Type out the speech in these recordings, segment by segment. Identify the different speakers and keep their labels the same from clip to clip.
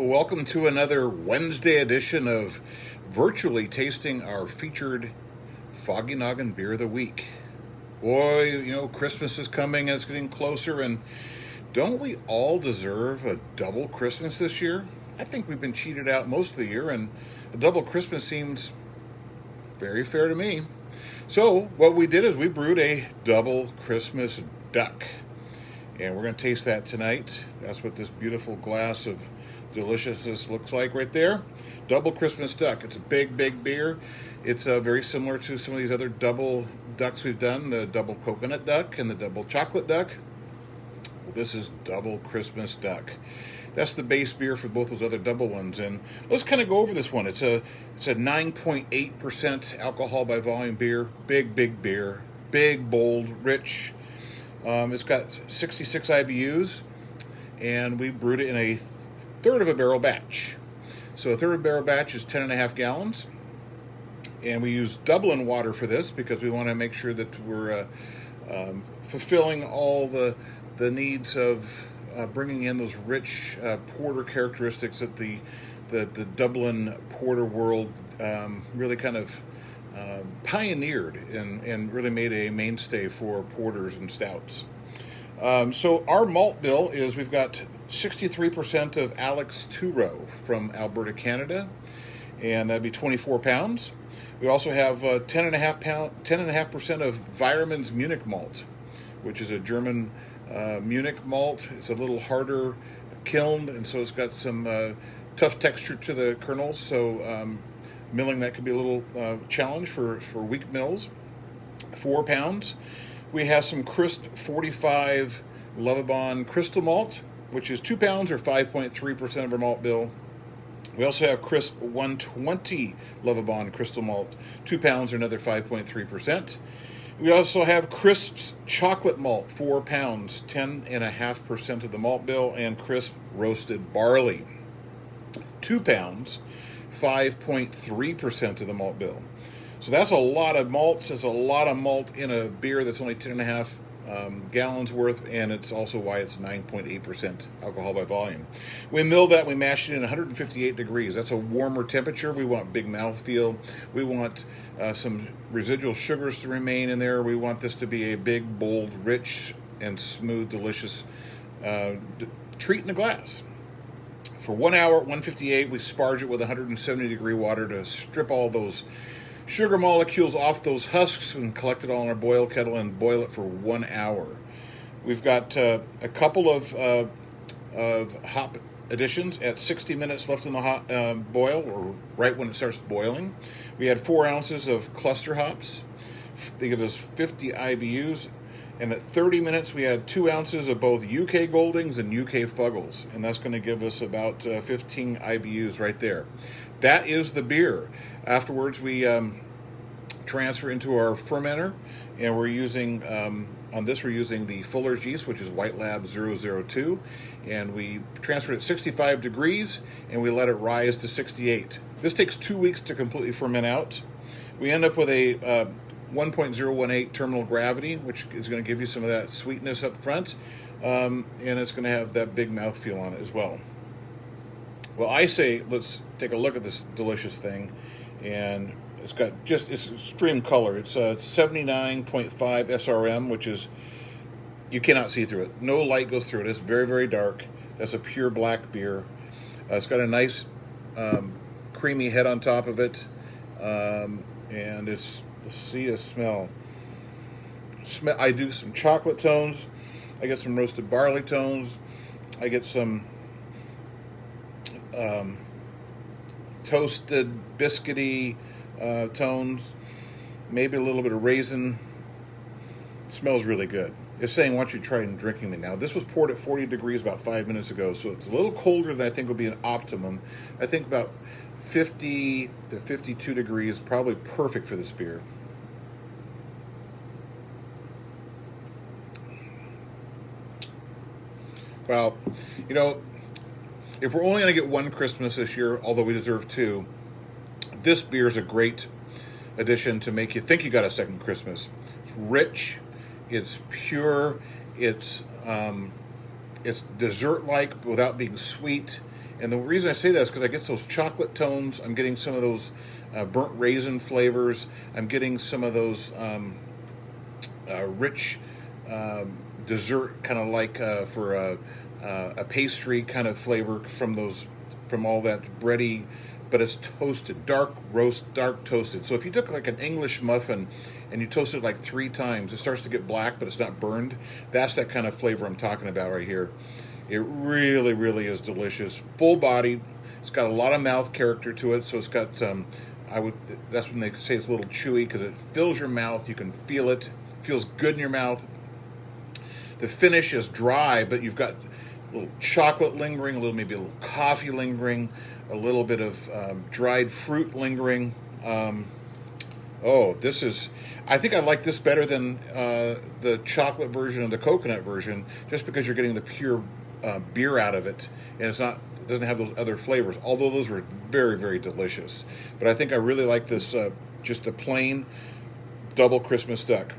Speaker 1: Well, welcome to another Wednesday edition of virtually tasting our featured Foggy Noggin Beer of the Week. Boy, Christmas is coming and it's getting closer, and don't we all deserve a double Christmas this year? I think we've been cheated out most of the year, and a double Christmas seems very fair to me. So, what we did is we brewed a double Christmas duck, and we're going to taste that tonight. That's what this beautiful glass of deliciousness looks like right there. Double Christmas duck. It's a big, big beer. It's very similar to some of these other double ducks we've done, the double coconut duck and the double chocolate duck. Well, this is double Christmas duck. That's the base beer for both those other double ones. And let's kind of go over this one. It's a 9.8% alcohol by volume beer. Big, big beer. Big, bold, rich. It's got 66 IBUs, and we brewed it in a third of a barrel batch. So a third of a barrel batch is 10.5 gallons. And we use Dublin water for this because we want to make sure that we're fulfilling all the needs of bringing in those rich porter characteristics that the Dublin porter world really kind of pioneered and really made a mainstay for porters and stouts. So our malt bill is we've got 63% of Alex Two-Row from Alberta, Canada, and that'd be 24 pounds. We also have 10.5% of Weyermann's Munich malt, which is a German Munich malt. It's a little harder kilned, and so it's got some tough texture to the kernels. So milling that could be a little challenge for weak mills. 4 pounds. We have some crisp 45 Lovibond crystal malt, which is 2 pounds or 5.3% of our malt bill. We also have crisp 120 Lovibond crystal malt, 2 pounds or another 5.3%. We also have crisp chocolate malt, 4 pounds, 10.5% of the malt bill, and crisp roasted barley, 2 pounds, 5.3% of the malt bill. So that's a lot of malts. That's a lot of malt in a beer that's only 10.5 gallons worth, and it's also why it's 9.8% alcohol by volume. We mill that, we mash it in 158 degrees. That's a warmer temperature. We want big mouthfeel. We want some residual sugars to remain in there. We want this to be a big, bold, rich, and smooth, delicious treat in a glass. For 1 hour at 158, we sparge it with 170 degree water to strip all those sugar molecules off those husks and collect it all in our boil kettle and boil it for 1 hour. We've got a couple of hop additions at 60 minutes left in the hot boil, or right when it starts boiling. We had 4 ounces of cluster hops. They give us 50 IBUs. And at 30 minutes, we had 2 ounces of both UK Goldings and UK Fuggles. And that's going to give us about 15 IBUs right there. That is the beer. Afterwards, we transfer into our fermenter. And we're using, on this, we're using the Fuller's yeast, which is White Lab 002. And we transfer it at 65 degrees, and we let it rise to 68. This takes 2 weeks to completely ferment out. We end up with a 1.018 terminal gravity, which is going to give you some of that sweetness up front, and it's going to have that big mouthfeel on it as well. Well, I say let's take a look at this delicious thing, and it's extreme color. It's 79.5 SRM, which is, you cannot see through it. No light goes through it. It's very, very dark. That's a pure black beer. It's got a nice creamy head on top of it, and it's, let's see a smell. I do some chocolate tones. I get some roasted barley tones. I get some toasted biscuity tones. Maybe a little bit of raisin. It smells really good. It's saying, once you try drinking it now. This was poured at 40 degrees about 5 minutes ago, so it's a little colder than I think would be an optimum. I think about 50 to 52 degrees, probably perfect for this beer. Well, if we're only going to get one Christmas this year, although we deserve two, this beer is a great addition to make you think you got a second Christmas. It's rich, it's pure, it's dessert-like without being sweet, And the reason I say that is because I get those chocolate tones. I'm getting some of those burnt raisin flavors. I'm getting some of those rich dessert, kind of like for a pastry kind of flavor from all that bready, but it's toasted, dark toasted. So if you took like an English muffin and you toast it like 3 times, it starts to get black, but it's not burned. That's that kind of flavor I'm talking about right here. It really, really is delicious. Full body. It's got a lot of mouth character to it, so it's got that's when they say it's a little chewy, because it fills your mouth. You can feel it. It feels good in your mouth. The finish is dry, but you've got a little chocolate lingering, maybe a little coffee lingering, a little bit of dried fruit lingering. I think I like this better than the chocolate version and the coconut version, just because you're getting the pure beer out of it, and it doesn't have those other flavors, although those were very, very delicious. But I think I really like this, just the plain double Christmas duck.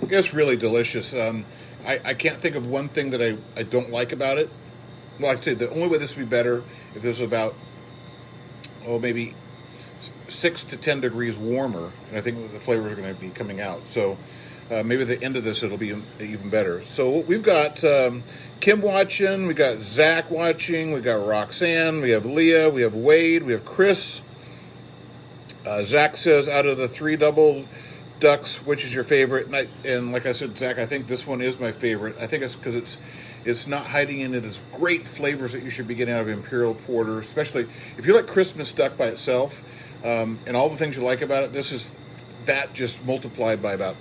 Speaker 1: It's really delicious. I can't think of one thing that I don't like about it. Well, I'd say the only way this would be better if this was about, maybe 6 to 10 degrees warmer, and I think the flavors are going to be coming out. So maybe at the end of this it'll be even better. So we've got Kim watching, we got Zach watching, we got Roxanne, we have Leah, we have Wade, we have Chris. Zach says, out of the 3 double ducks, which is your favorite? And like I said, Zach, I think this one is my favorite. I think it's because it's not hiding into these great flavors that you should be getting out of Imperial Porter, especially if you like Christmas duck by itself, and all the things you like about it. This is that just multiplied by about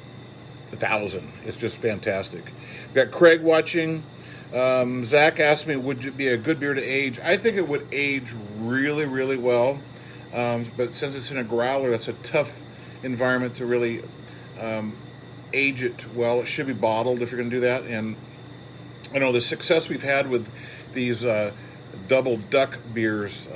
Speaker 1: 1,000. It's just fantastic. We've got Craig watching. Zach asked me, would it be a good beer to age? I think it would age really, really well, but since it's in a growler, that's a tough environment to really age it well. It should be bottled if you're going to do that. And I know the success we've had with these double duck beers,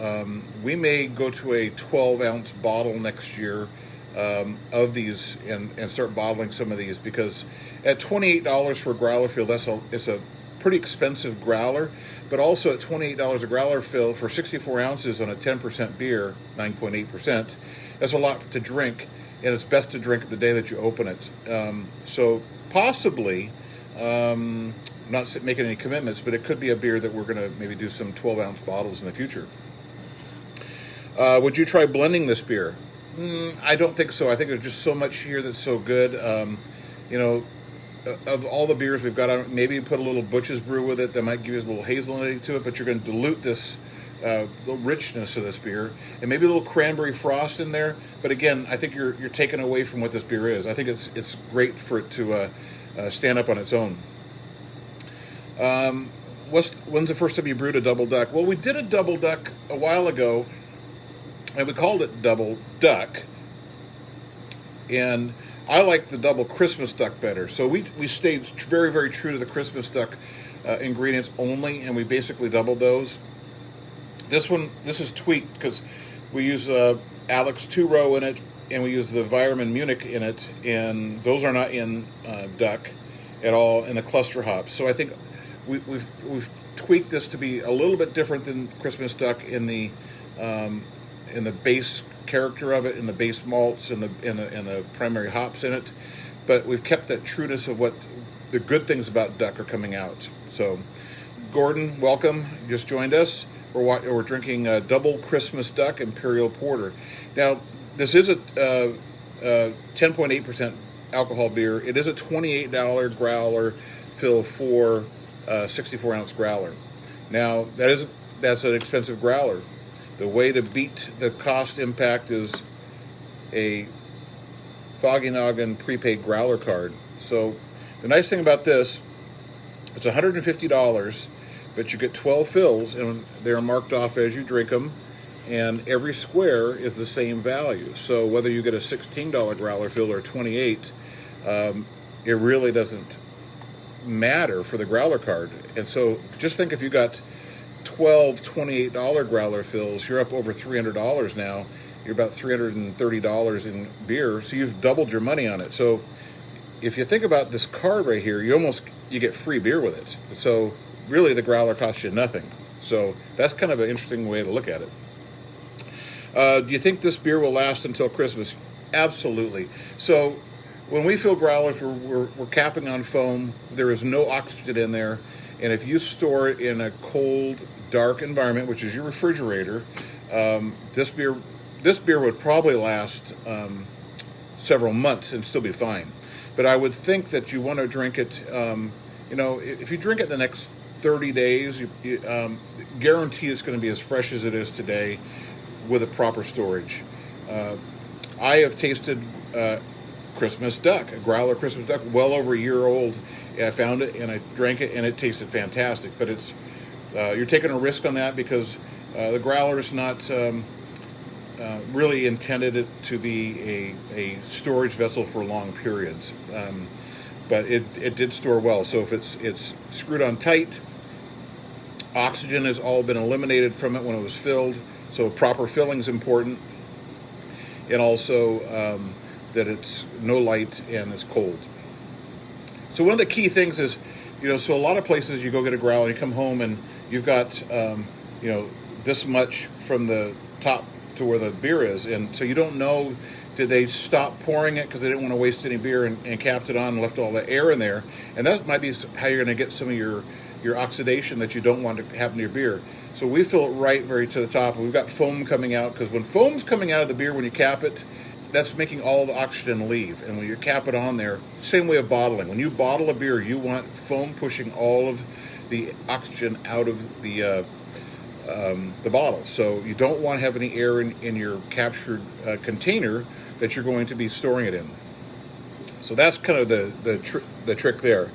Speaker 1: we may go to a 12-ounce bottle next year of these and start bottling some of these, because at $28 for a growler fill, it's a pretty expensive growler, but also at $28 a growler fill for 64 ounces on a 10% beer, 9.8%, that's a lot to drink. And it's best to drink the day that you open it. So possibly, not making any commitments, but it could be a beer that we're going to maybe do some 12-ounce bottles in the future. Would you try blending this beer? I don't think so. I think there's just so much here that's so good. Of all the beers we've got, maybe you put a little Butch's Brew with it. That might give you a little hazelnutty to it, but you're going to dilute the richness of this beer, and maybe a little cranberry frost in there. But again, I think you're taking away from what this beer is. I think it's great for it to stand up on its own. When's the first time you brewed a double duck? Well, we did a double duck a while ago, and we called it double duck. And I like the double Christmas duck better. So we stayed very, very true to the Christmas duck ingredients only, and we basically doubled those. This is tweaked because we use Alex 2-row in it, and we use the Weirmann Munich in it, and those are not in duck at all in the cluster hops. So I think we've tweaked this to be a little bit different than Christmas duck in the base character of it, in the base malts, and the primary hops in it, but we've kept that trueness of what the good things about duck are coming out. So, Gordon, welcome. You just joined us. We're drinking double Christmas duck Imperial Porter. Now, this is a 10.8% alcohol beer. It is a $28 growler fill for 64-ounce growler. Now, that's an expensive growler. The way to beat the cost impact is a Foggy Noggin prepaid growler card. So the nice thing about this, it's $150, but you get 12 fills, and they're marked off as you drink them, and every square is the same value. So whether you get a $16 growler fill or $28, it really doesn't matter for the growler card. And so just think, if you got 12 $28 growler fills, you're up over $300 now. You're about $330 in beer, so you've doubled your money on it. So if you think about this card right here, you get free beer with it. So really, the growler costs you nothing. So that's kind of an interesting way to look at it. Do you think this beer will last until Christmas? Absolutely. So when we fill growlers, we're capping on foam. There is no oxygen in there. And if you store it in a cold, dark environment, which is your refrigerator, this beer would probably last several months and still be fine. But I would think that you want to drink it, if you drink it the next 30 days, you guarantee it's going to be as fresh as it is today with a proper storage. I have tasted Christmas duck, a growler Christmas duck, well over a year old. I found it and I drank it and it tasted fantastic. But it's you're taking a risk on that because the growler is not really intended it to be a storage vessel for long periods. But it did store well. So if it's screwed on tight, oxygen has all been eliminated from it when it was filled. So proper filling is important. And also that it's no light and it's cold. So one of the key things is, so a lot of places you go get a growler, you come home and you've got, this much from the top to where the beer is. And so you don't know, did they stop pouring it because they didn't want to waste any beer and capped it on and left all the air in there? And that might be how you're going to get some of your oxidation that you don't want to happen to your beer. So we fill it right very to the top. And we've got foam coming out because when foam's coming out of the beer when you cap it, that's making all the oxygen leave. And when you cap it on there, same way of bottling. When you bottle a beer, you want foam pushing all of the oxygen out of the bottle. So you don't want to have any air in your captured container that you're going to be storing it in. So that's kind of the trick there.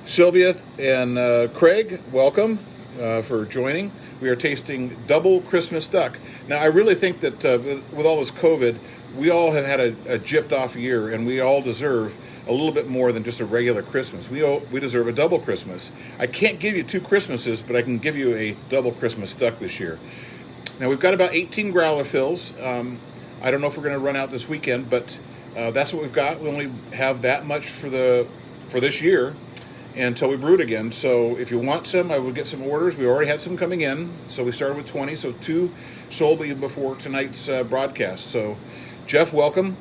Speaker 1: Sylvia and Craig, welcome for joining. We are tasting Double Christmas Duck. Now, I really think that with all this COVID, we all have had a gypped off year, and we all deserve a little bit more than just a regular Christmas. We deserve a double Christmas. I can't give you 2 Christmases, but I can give you a double Christmas duck this year. Now, we've got about 18 growler fills. I don't know if we're going to run out this weekend, but that's what we've got. We only have that much for this year until we brew it again. So if you want some, I will get some orders. We already had some coming in, so we started with 20. So 2 sold before tonight's broadcast. So Jeff, welcome.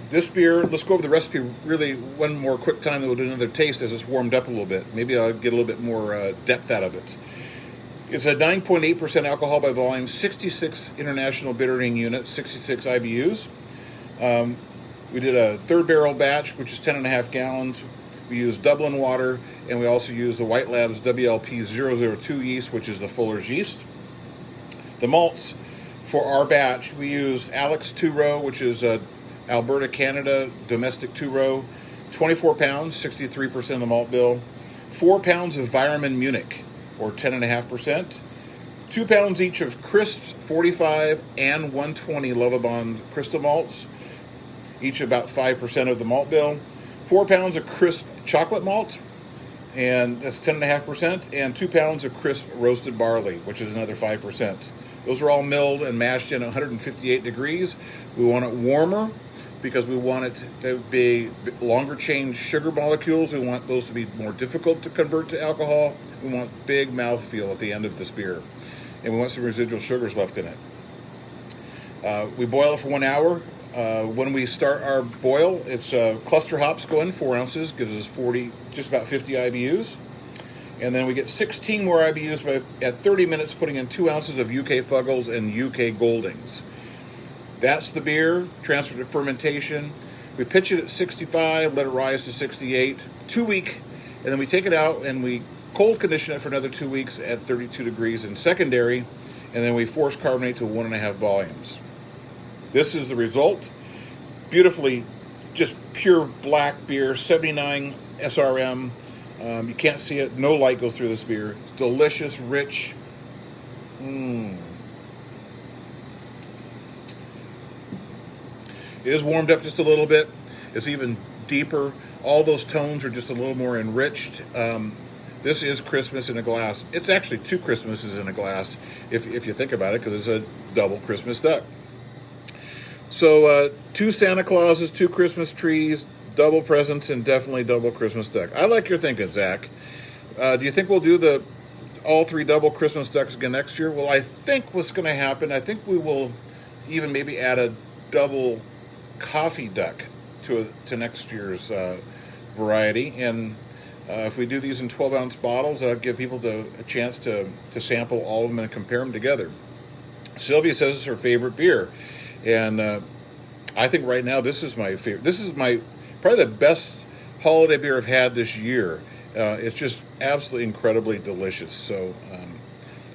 Speaker 1: This beer, let's go over the recipe really one more quick time, then we'll do another taste as it's warmed up a little bit. Maybe I'll get a little bit more depth out of it. It's a 9.8% alcohol by volume, 66 international bittering units, 66 IBUs. We did a 3rd barrel batch, which is 10.5 gallons. We used Dublin water, and we also used the White Labs WLP 002 yeast, which is the Fuller's yeast. The malts for our batch, we used Alex 2-row, which is Alberta, Canada, domestic 2-row, 24 pounds, 63% of the malt bill, 4 pounds of Weyermann Munich, or 10.5%, 2 pounds each of Crisps 45 and 120 Lovibond crystal malts, each about 5% of the malt bill, 4 pounds of Crisp chocolate malt, and that's 10.5%, and 2 pounds of Crisp roasted barley, which is another 5%. Those are all milled and mashed in 158 degrees. We want it warmer because we want it to be longer chain sugar molecules. We want those to be more difficult to convert to alcohol. We want big mouthfeel at the end of this beer. And we want some residual sugars left in it. We boil it for 1 hour. When we start our boil, it's cluster hops go in, 4 ounces, gives us just about 50 IBUs. And then we get 16 more IBUs at 30 minutes, putting in 2 ounces of UK Fuggles and UK Goldings. That's the beer, transferred to fermentation. We pitch it at 65, let it rise to 68, 2 week, and then we take it out and we cold condition it for another 2 weeks at 32 degrees in secondary, and then we force carbonate to 1.5 volumes. This is the result. Beautifully, just pure black beer, 79 SRM. You can't see it. No light goes through this beer. It's delicious, rich. It is warmed up just a little bit. It's even deeper. All those tones are just a little more enriched. This is Christmas in a glass. It's actually 2 Christmases in a glass, if you think about it, because it's a double Christmas duck. So 2 Santa Clauses, 2 Christmas trees, double presents, and definitely double Christmas duck. I like your thinking, Zach. Do you think we'll do all 3 double Christmas ducks again next year? Well, I think what's going to happen, I think we will even maybe add a double coffee duck to next year's variety. And if we do these in 12-ounce bottles, that'll give people a chance to sample all of them and compare them together. Sylvia says it's her favorite beer. And I think right now this is my favorite. This is probably the best holiday beer I've had this year. It's just absolutely incredibly delicious. So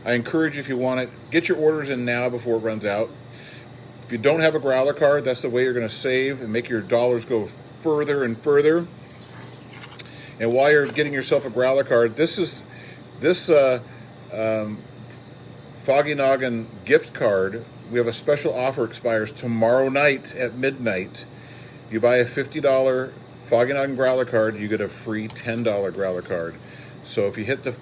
Speaker 1: I encourage you, if you want it, get your orders in now before it runs out. If you don't have a growler card, that's the way you're going to save and make your dollars go further and further. And while you're getting yourself a growler card, this Foggy Noggin gift card, we have a special offer, expires tomorrow night at midnight. You buy a $50 Foggy Noggin growler card, you get a free $10 growler card. So if you hit go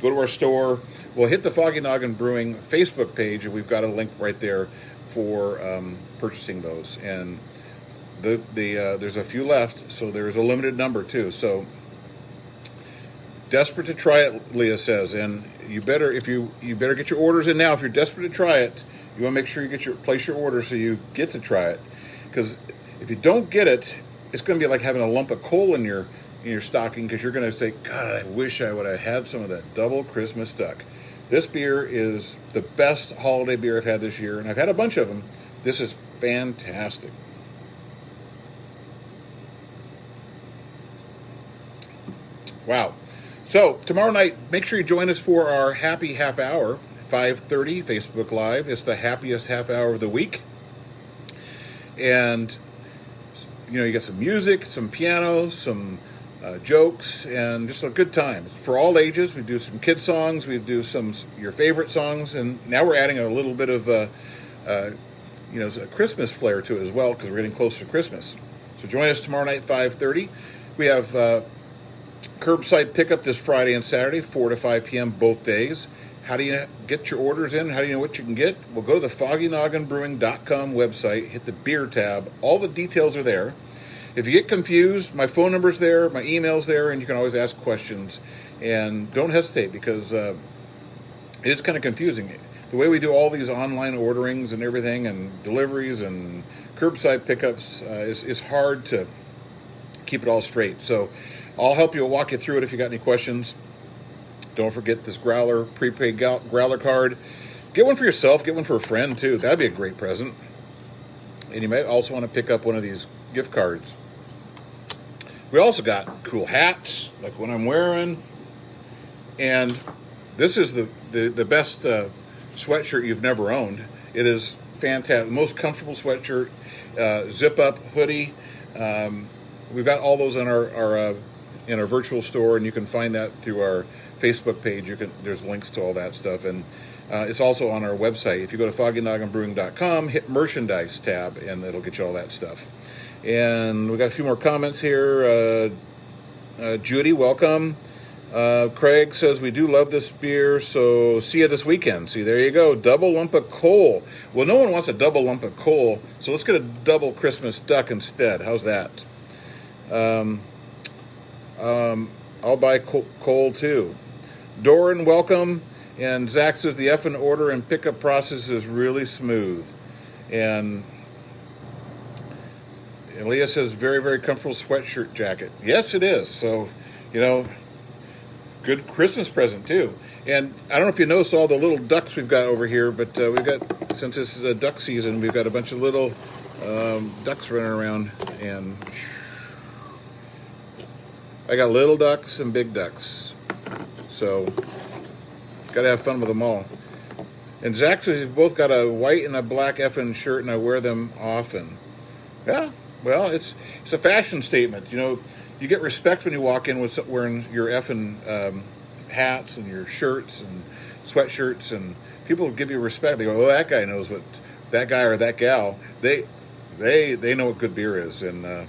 Speaker 1: to our store, we'll hit the Foggy Noggin Brewing Facebook page, and we've got a link right there for purchasing those. And there's a few left, so there's a limited number too. So desperate to try it, Leah says, and you better get your orders in now. If you're desperate to try it, you want to make sure you place your order so you get to try it. Because if you don't get it, it's going to be like having a lump of coal in your stocking, because you're going to say, God, I wish I would have had some of that double Christmas duck. This beer is the best holiday beer I've had this year, and I've had a bunch of them. This is fantastic. Wow. So tomorrow night, make sure you join us for our happy half hour, 5:30 Facebook Live. It's the happiest half hour of the week. And, you got some music, some piano, some jokes, and just a good time. It's for all ages. We do some kid songs. We do some your favorite songs. And now we're adding a little bit of, a Christmas flair to it as well, because we're getting closer to Christmas. So join us tomorrow night, 5:30. We have curbside pickup this Friday and Saturday, 4 to 5 p.m. both days. How do you get your orders in? How do you know what you can get? Well, go to the foggynogginbrewing.com website, hit the beer tab. All the details are there. If you get confused, my phone number's there, my email's there, and you can always ask questions. And don't hesitate, because it is kind of confusing. The way we do all these online orderings and everything, and deliveries and curbside pickups, is hard to keep it all straight. So I'll help you, walk you through it if you got any questions. Don't forget this growler, prepaid growler card. Get one for yourself, get one for a friend too. That'd be a great present. And you might also want to pick up one of these gift cards. We also got cool hats, like what I'm wearing. And this is the best sweatshirt you've never owned. It is fantastic. Most comfortable sweatshirt, zip-up hoodie. We've got all those in our virtual store, and you can find that through our Facebook page. There's links to all that stuff, and it's also on our website. If you go to foggynogginbrewing.com, hit merchandise tab, and it'll get you all that stuff. And we got a few more comments here. Judy, welcome. Craig says, we do love this beer, so see you this weekend. See, there you go. Double lump of coal. Well, no one wants a double lump of coal, so let's get a double Christmas duck instead. How's that? I'll buy coal too. Doran, welcome. And Zach says the effing order and pickup process is really smooth. And Leah says very, very comfortable sweatshirt jacket. Yes, it is. So, good Christmas present too. And I don't know if you noticed all the little ducks we've got over here, but we've got, since this is a duck season, we've got a bunch of little ducks running around. And I got little ducks and big ducks. So, got to have fun with them all. And Zach says he's both got a white and a black effing shirt, and I wear them often. Yeah, well, it's a fashion statement. You get respect when you walk in with wearing your effing hats and your shirts and sweatshirts, and people give you respect. They go, "Oh, that guy knows what that guy or that gal. They know what good beer is," and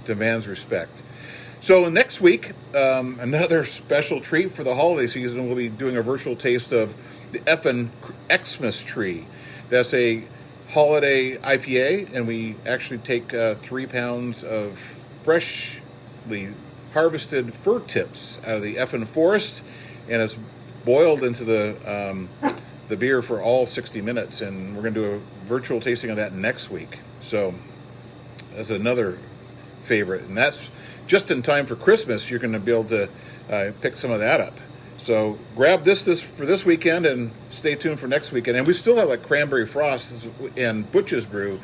Speaker 1: demands respect. So next week, another special treat for the holiday season. We'll be doing a virtual taste of the effing Xmas tree. That's a holiday IPA, and we actually take 3 pounds of freshly harvested fir tips out of the effin forest, and it's boiled into the beer for all 60 minutes, and we're going to do a virtual tasting of that next week. So that's another favorite, and that's just in time for Christmas. You're going to be able to pick some of that up. So grab this for this weekend, and stay tuned for next weekend. And we still have like Cranberry Frost and Butch's Brew.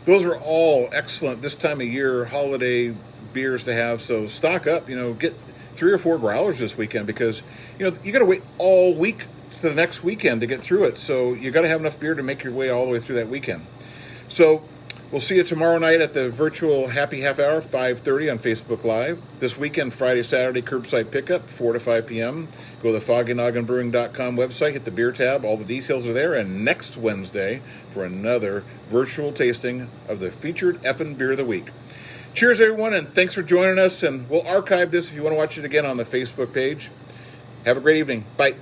Speaker 1: Those are all excellent this time of year holiday beers to have. So stock up. Get 3 or 4 growlers this weekend, because you got to wait all week to the next weekend to get through it. So you got to have enough beer to make your way all the way through that weekend. So we'll see you tomorrow night at the virtual Happy Half Hour, 5:30 on Facebook Live. This weekend, Friday, Saturday, curbside pickup, 4 to 5 p.m. Go to the foggynogginbrewing.com website, hit the beer tab. All the details are there. And next Wednesday for another virtual tasting of the featured effin' beer of the week. Cheers, everyone, and thanks for joining us. And we'll archive this if you want to watch it again on the Facebook page. Have a great evening. Bye.